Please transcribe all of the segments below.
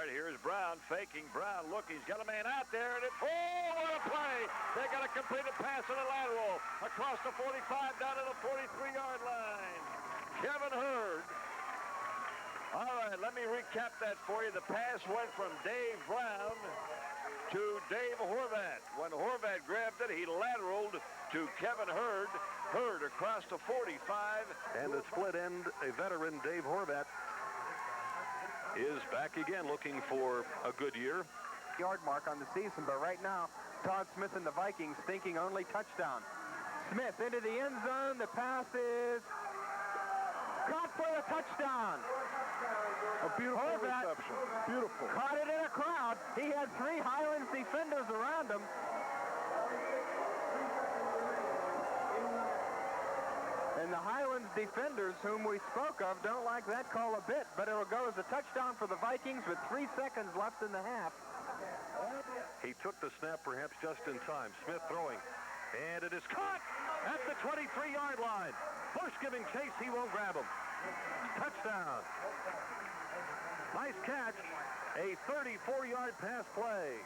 yard. Here's Brown faking. Brown, look, he's got a man out there, and it's, oh, what a play! They got a completed pass on a lateral across the 45 down to the 43-yard line. Kevin Hurd. All right, let me recap that for you. The pass went from Dave Brown to Dave Horvat. When Horvat grabbed it, he lateraled to Kevin Hurd. Hurd across the 45. And the split end, a veteran, Dave Horvat, is back again looking for a good year. Yard mark on the season, but right now, Todd Smith and the Vikings thinking only touchdown. Smith into the end zone. The pass is caught for a touchdown. A beautiful reception. Beautiful. Caught it in a crowd. He had 3 Highlands defenders around him. And the Highlands defenders, whom we spoke of, don't like that call a bit, but it'll go as a touchdown for the Vikings with 3 seconds left in the half. He took the snap perhaps just in time. Smith throwing. And it is caught at the 23-yard line. Bush giving chase. He won't grab him. Touchdown. Nice catch. A 34-yard pass play.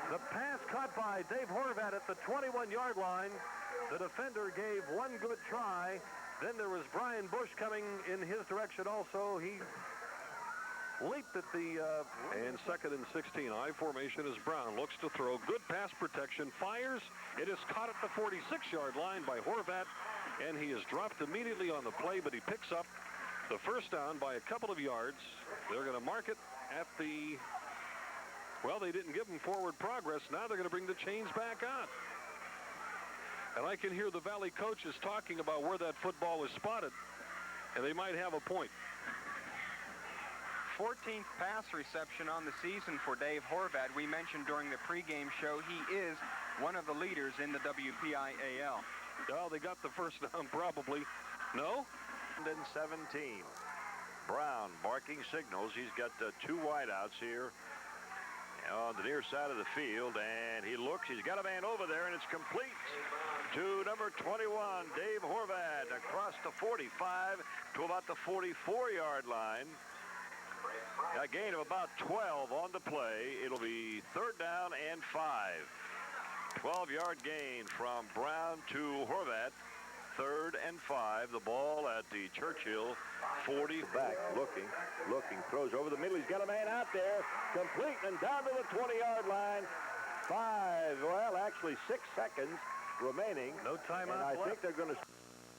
The pass caught by Dave Horvat at the 21-yard line. The defender gave one good try. Then there was Brian Bush coming in his direction also. He leaped at the and 2nd and 16. I formation as Brown looks to throw. Good pass protection. Fires. It is caught at the 46-yard line by Horvat, and he is dropped immediately on the play, but he picks up the first down by a couple of yards. They're going to mark it at the, well, they didn't give him forward progress. Now they're going to bring the chains back on. And I can hear the Valley coaches talking about where that football was spotted, and they might have a point. 14th pass reception on the season for Dave Horvat. We mentioned during the pregame show he is one of the leaders in the WPIAL. Well, they got the first down probably. No? And 17. Brown barking signals. He's got 2 wideouts here on the near side of the field, and he looks. He's got a man over there, and it's complete to number 21, Dave Horvat, across the 45 to about the 44-yard line. A gain of about 12 on the play. It'll be 3rd down and 5. 12-yard gain from Brown to Horvat. 3rd and 5. The ball at the Churchill 40. Back, looking, throws over the middle. He's got a man out there, complete, and down to the 20-yard line. 6 seconds remaining. No timeout and I left. think they're going to...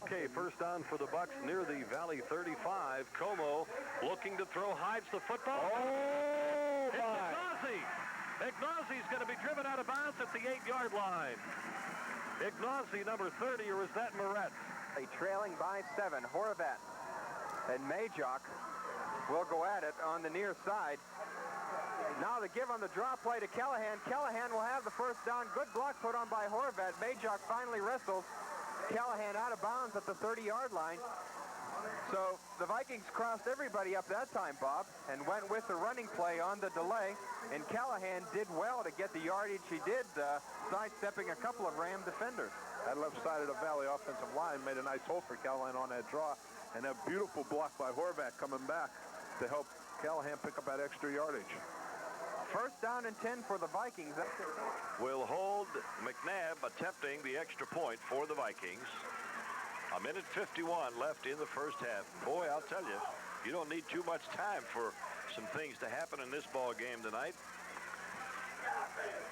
Okay, first down for the Bucks near the Valley 35. Como looking to throw, hides the football. Oh, it's my. Ignazzi's going to be driven out of bounds at the 8-yard line. Ignazzi, number 30, or is that Moretz? A trailing by 7. Horvat and Majok will go at it on the near side. Now the give on the draw play to Callahan. Callahan will have the first down. Good block put on by Horvat. Majok finally wrestles Callahan out of bounds at the 30-yard line. So the Vikings crossed everybody up that time, Bob, and went with the running play on the delay. And Callahan did well to get the yardage he did, sidestepping a couple of Ram defenders. That left side of the Valley offensive line made a nice hole for Callahan on that draw. And that beautiful block by Horvat coming back to help Callahan pick up that extra yardage. First down and 10 for the Vikings. Will hold McNabb attempting the extra point for the Vikings. 1:51 left in the first half. Boy, I'll tell you, you don't need too much time for some things to happen in this ball game tonight.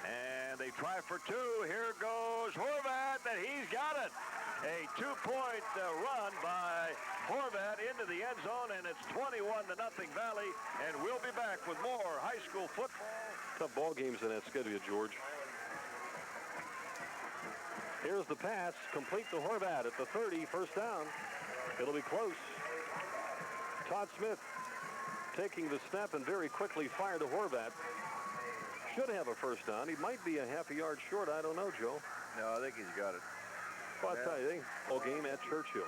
And they try for 2. Here goes Horvat, and he's got it. A 2-point run by Horvat into the end zone, and it's 21-0 Valley. And we'll be back with more high school football. Tough ball games in that schedule, George. Here's the pass, complete to Horvat at the 30, first down. It'll be close. Todd Smith taking the snap and very quickly fired to Horvat. Should have a first down. He might be a half a yard short. I don't know, Joe. No, I think he's got it. Well, I'll tell you, ball game at Churchill.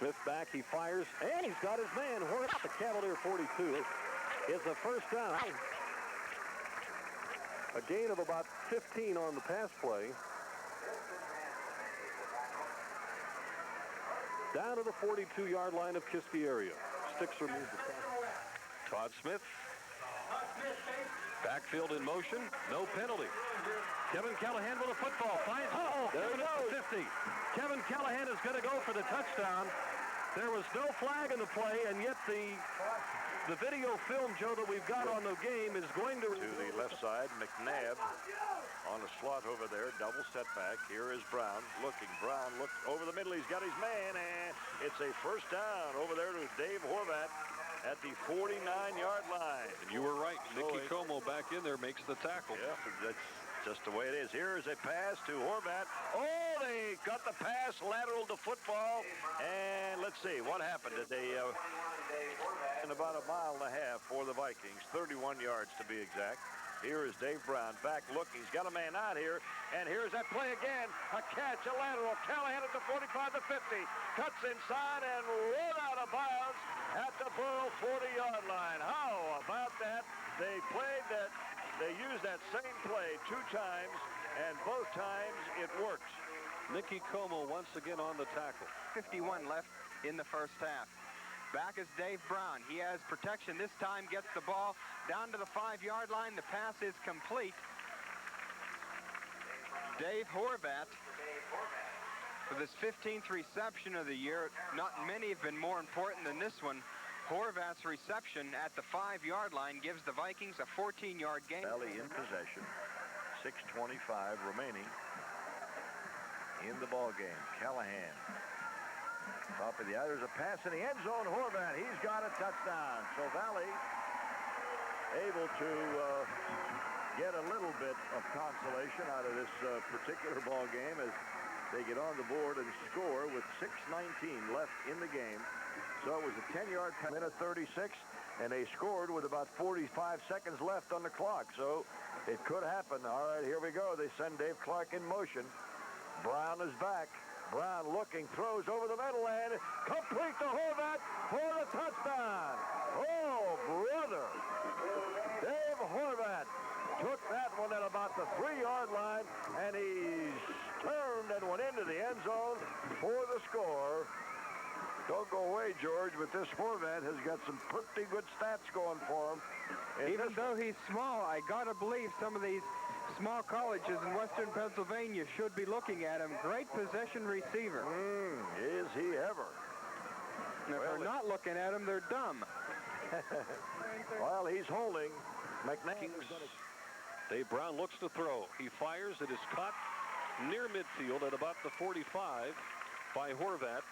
Smith back, he fires, and he's got his man. Horvat, the Cavalier 42. It's a first down. A gain of about 15 on the pass play. Down to the 42-yard line of Kiski area. sticks are moved. Todd Smith. Backfield in motion. No penalty. Kevin Callahan with a football. Finds Kevin at the 50. Kevin Callahan is going to go for the touchdown. There was no flag in the play, and yet the video film, Joe, that we've got on the game is going to the left side. McNabb on the slot over there. Double setback. Here is Brown looking. Brown looked over the middle. He's got his man, and it's a first down over there to Dave Horvat at the 49-yard line. And you were right. Nicky Como back in there makes the tackle. Yeah, that's just the way it is. Here is a pass to Horvat. Oh, they got the pass lateral to football. And let's see, what happened? Did they, in about a mile and a half for the Vikings, 31 yards to be exact. Here is Dave Brown back looking. He's got a man out here. And here's that play again. A catch, a lateral. Callahan at the 45 to 50. Cuts inside and run out of bounds at the Burrow 40-yard line. How about that? They played that. They used that same play 2 times, and both times it works. Nicky Como once again on the tackle. 51 left in the first half. Back is Dave Brown. He has protection. This time gets the ball down to the 5-yard line. The pass is complete. Dave Horvat with his 15th reception of the year. Not many have been more important than this one. Horvat's reception at the 5-yard line gives the Vikings a 14-yard gain. Valley in possession. 6:25 remaining in the ball game. Callahan. Top of the eye. There's a pass in the end zone. Horvat, he's got a touchdown. So Valley able to get a little bit of consolation out of this particular ball game as they get on the board and score with 6:19 left in the game. So it was a 10-yard pass, minute 36, and they scored with about 45 seconds left on the clock. So it could happen. All right, here we go. They send Dave Clark in motion. Brown is back. Brown looking, throws over the middle, and complete to Horvat for the touchdown. Oh, brother. Dave Horvat took that one at about the 3-yard line, and he's turned and went into the end zone for the score. Don't go away, George, but this Horvat has got some pretty good stats going for him. Even though he's small, I got to believe some of these small colleges in western Pennsylvania should be looking at him. Great possession receiver. Is he ever? And if they're not looking at him, they're dumb. Well, he's holding. McNabb. Dave Brown looks to throw. He fires. It is caught near midfield at about the 45 by Horvat.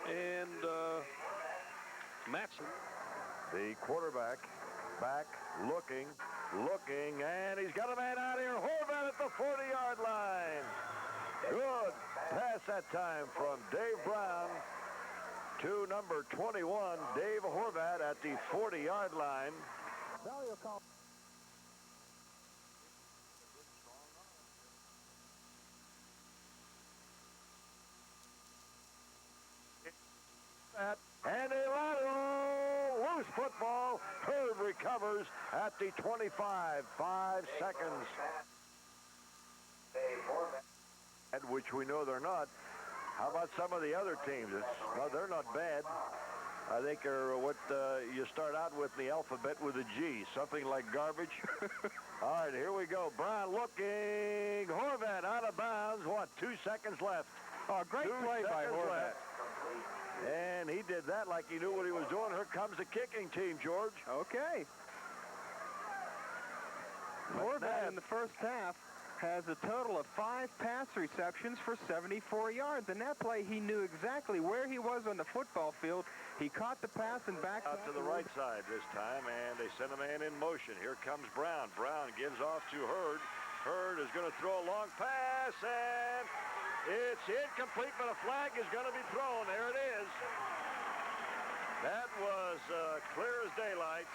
And Matson. The quarterback back, looking, and he's got a man out here. Horvat at the 40-yard line. Good pass that time from Dave Brown to number 21, Dave Horvat at the 40-yard line. And a lateral, loose football. Hurd recovers at the 25. 5 seconds. At which we know they're not. How about some of the other teams? Well, they're not bad. I think are what you start out with in the alphabet with a G, something like garbage. All right, here we go. Brown looking. Horvat out of bounds. What, 2 seconds left? Oh, great play by Horvat. And he did that like he knew what he was doing. Here comes the kicking team, George. Okay. Horvat in the first half has a total of 5 pass receptions for 74 yards. In that play, he knew exactly where he was on the football field. He caught the pass and backed out to the right side this time, and they send a man in motion. Here comes Brown. Brown gives off to Hurd. Hurd is going to throw a long pass, and it's incomplete, but a flag is going to be thrown. There it is. That was clear as daylight.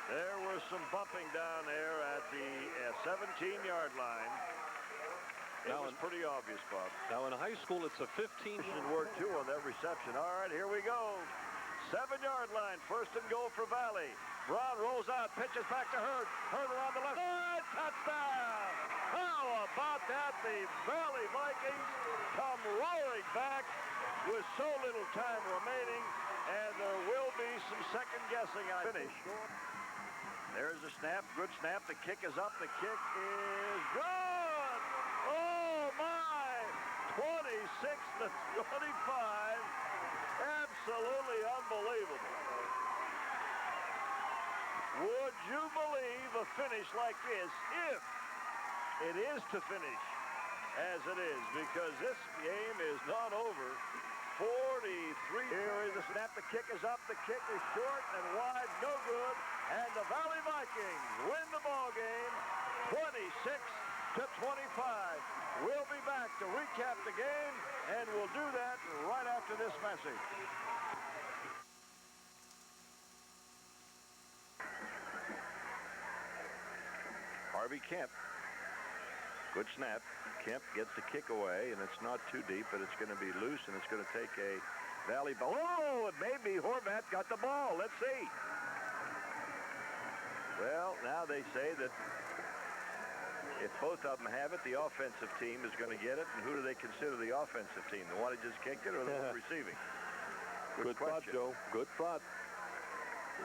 There was some bumping down there at the 17-yard line. It was pretty obvious, Bob. Now in high school, it's a 15. Word 2 on that reception. All right, here we go. 7-yard line, first and goal for Valley. Brown rolls out, pitches back to Hurd. Hurd around the left side, touchdown! How about that? The Valley Vikings come roaring back with so little time remaining, and there will be some second guessing. I finish. There's a snap, good snap. The kick is up. The kick is good. Oh my! 26-25. Absolutely unbelievable. Would you believe a finish like this if it is to finish as it is? Because this game is not over. 43. Here is the snap. The kick is up. The kick is short and wide. No good. And the Valley Vikings win the ball game 26-25. We'll be back to recap the game, and we'll do that right after this message. Harvey Kemp. Good snap. Kemp gets the kick away, and it's not too deep, but it's going to be loose, and it's going to take a Valley ball. Oh, it may be Horvat got the ball. Let's see. Well, now they say that if both of them have it, the offensive team is going to get it. And who do they consider the offensive team? The one that just kicked it or the one receiving? Good thought, Joe. Good thought.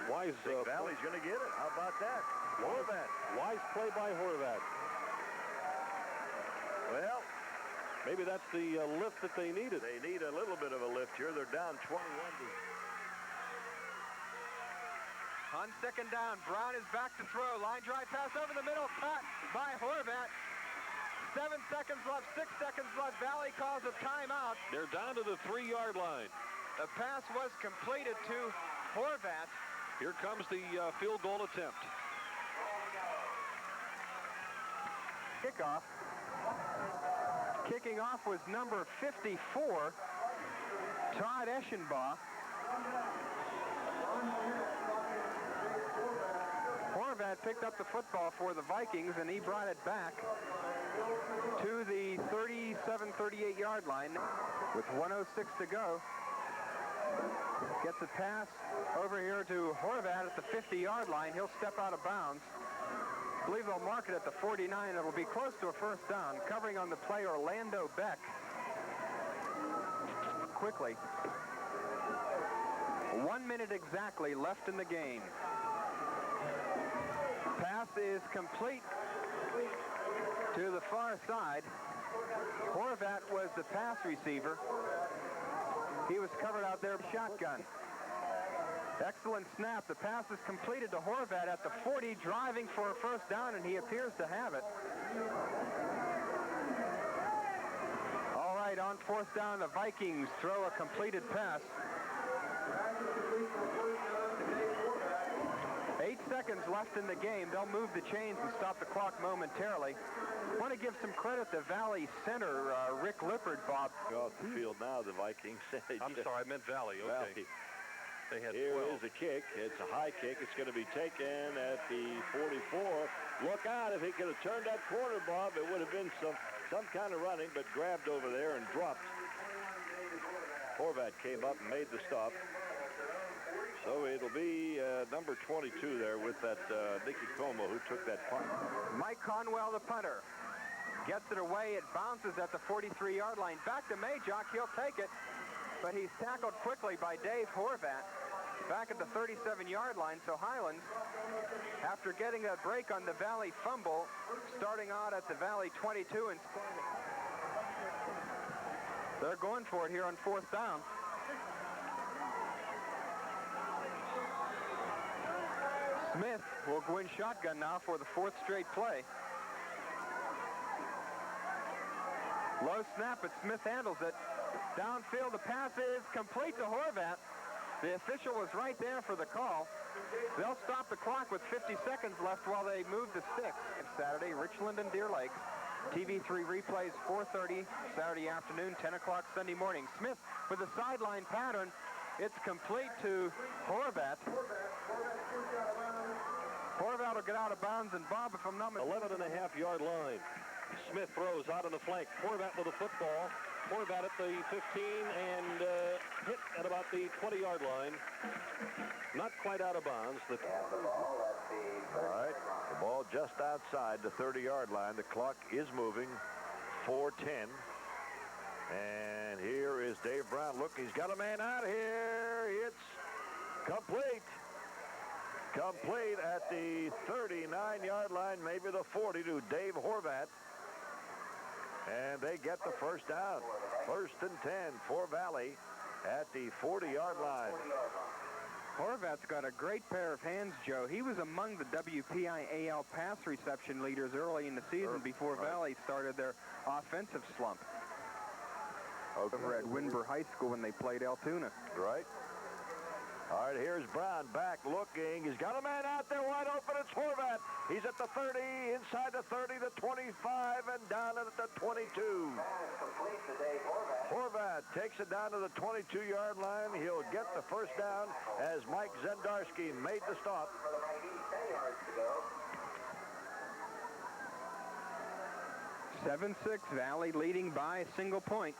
Wise. Valley's going to get it. How about that? Horvat. Wise play by Horvat. Well, maybe that's the lift that they needed. They need a little bit of a lift here. They're down 21. On second down, Brown is back to throw. Line drive pass over the middle, caught by Horvat. 7 seconds left, 6 seconds left. Valley calls a timeout. They're down to the 3-yard line. The pass was completed to Horvat. Here comes the field goal attempt. Kickoff. Kicking off was number 54, Todd Eschenbach. Horvat picked up the football for the Vikings, and he brought it back to the 38-yard line with 1:06 to go. Gets a pass over here to Horvat at the 50-yard line. He'll step out of bounds. I believe they'll mark it at the 49. It'll be close to a first down. Covering on the play, Orlando Beck. Quickly. 1 minute exactly left in the game. Pass is complete to the far side. Horvat was the pass receiver. He was covered out there, shotgun. Excellent snap. The pass is completed to Horvat at the 40, driving for a first down, and he appears to have it. All right, on fourth down, the Vikings throw a completed pass. 8 seconds left in the game. They'll move the chains and stop the clock momentarily. I want to give some credit to Valley center, Rick Lippard, Bob. Off the field now, the Vikings. I'm sorry, I meant Valley. Okay. Valley. They had Here 12. is a kick. It's a high kick. It's going to be taken at the 44. Look out. If he could have turned that corner, Bob, it would have been some kind of running, but grabbed over there and dropped. Horvat came up and made the stop. So it'll be number 22 there with that Nicky Como who took that punt. Mike Conwell, the punter, gets it away. It bounces at the 43-yard line. Back to Majok. He'll take it, but he's tackled quickly by Dave Horvat back at the 37-yard line. So Highlands, after getting a break on the Valley fumble, starting out at the Valley 22, and they're going for it here on fourth down. Smith will go in shotgun now for the fourth straight play. Low snap, but Smith handles it. Downfield, the pass is complete to Horvat. The official was right there for the call. They'll stop the clock with 50 seconds left while they move the sticks. Saturday, Richland and Deer Lake. TV3 replays 4:30 Saturday afternoon, 10 o'clock Sunday morning. Smith with a sideline pattern. It's complete to Horvat. Horvat will get out of bounds, and Bob, if I'm not mistaken, 11.5-yard line. Smith throws out on the flank. Horvat with the football. Horvat at the 15 and hit at about the 20-yard line. Not quite out of bounds. All right, the ball just outside the 30-yard line. The clock is moving. 4:10. And here is Dave Brown, look, he's got a man out here. It's complete. Complete at the 39-yard line, maybe the 40 to Dave Horvat. And they get the first down. 1st and 10 for Valley at the 40-yard line. Horvat's got a great pair of hands, Joe. He was among the WPIAL pass reception leaders early in the season before Valley started their offensive slump. Over at Winber High School when they played Altoona. Right. All right, here's Brown back looking. He's got a man out there wide open. It's Horvat. He's at the 30, inside the 30, the 25, and down at the 22. Horvat takes it down to the 22-yard line. He'll get the first down as Mike Zendarski made the stop. 7-6, Valley leading by a single point.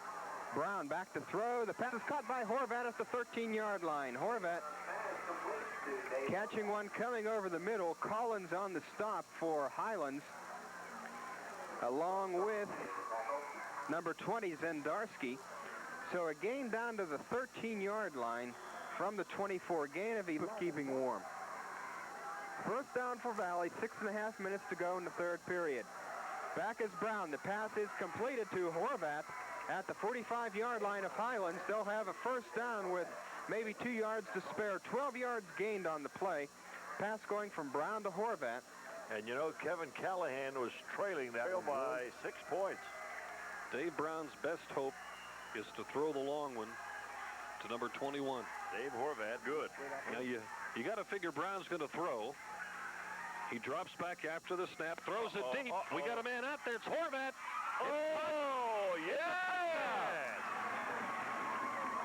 Brown back to throw. The pass is caught by Horvat at the 13-yard line. Horvat catching one coming over the middle. Collins on the stop for Highlands, along with number 20, Zendarski. So a gain down to the 13-yard line from the 24. Gain of keeping warm. First down for Valley. 6.5 minutes to go in the third period. Back is Brown. The pass is completed to Horvat at the 45-yard line of Highlands. They'll have a first down with maybe 2 yards to spare. 12 yards gained on the play. Pass going from Brown to Horvat. And you know, Kevin Callahan was trailing that by 6 points. Dave Brown's best hope is to throw the long one to number 21. Dave Horvat, good. Now you got to figure Brown's going to throw. He drops back after the snap, throws it deep. We got a man out there. It's Horvat. Oh, yes!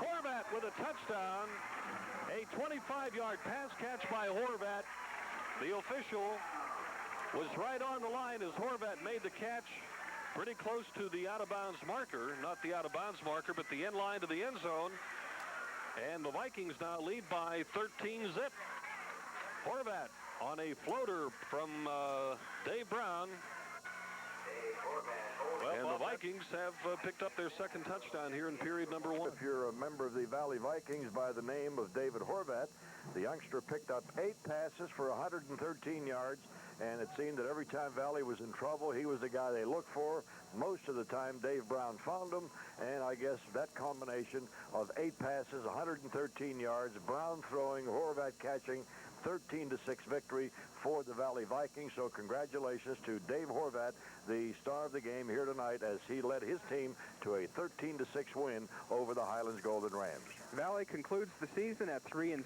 Horvat with a touchdown. A 25-yard pass catch by Horvat. The official was right on the line as Horvat made the catch pretty close to the out-of-bounds marker. Not the out-of-bounds marker, but the end line to the end zone. And the Vikings now lead by 13-zip. Horvat on a floater from Dave Brown. And the Vikings have picked up their second touchdown here in period number 1. If you're a member of the Valley Vikings by the name of David Horvat, the youngster picked up 8 passes for 113 yards, and it seemed that every time Valley was in trouble, he was the guy they looked for. Most of the time, Dave Brown found him, and I guess that combination of 8 passes, 113 yards, Brown throwing, Horvat catching, 13-6 victory for the Valley Vikings. So congratulations to Dave Horvat, the star of the game here tonight, as he led his team to a 13-6 win over the Highlands Golden Rams. Valley concludes the season at 3-6.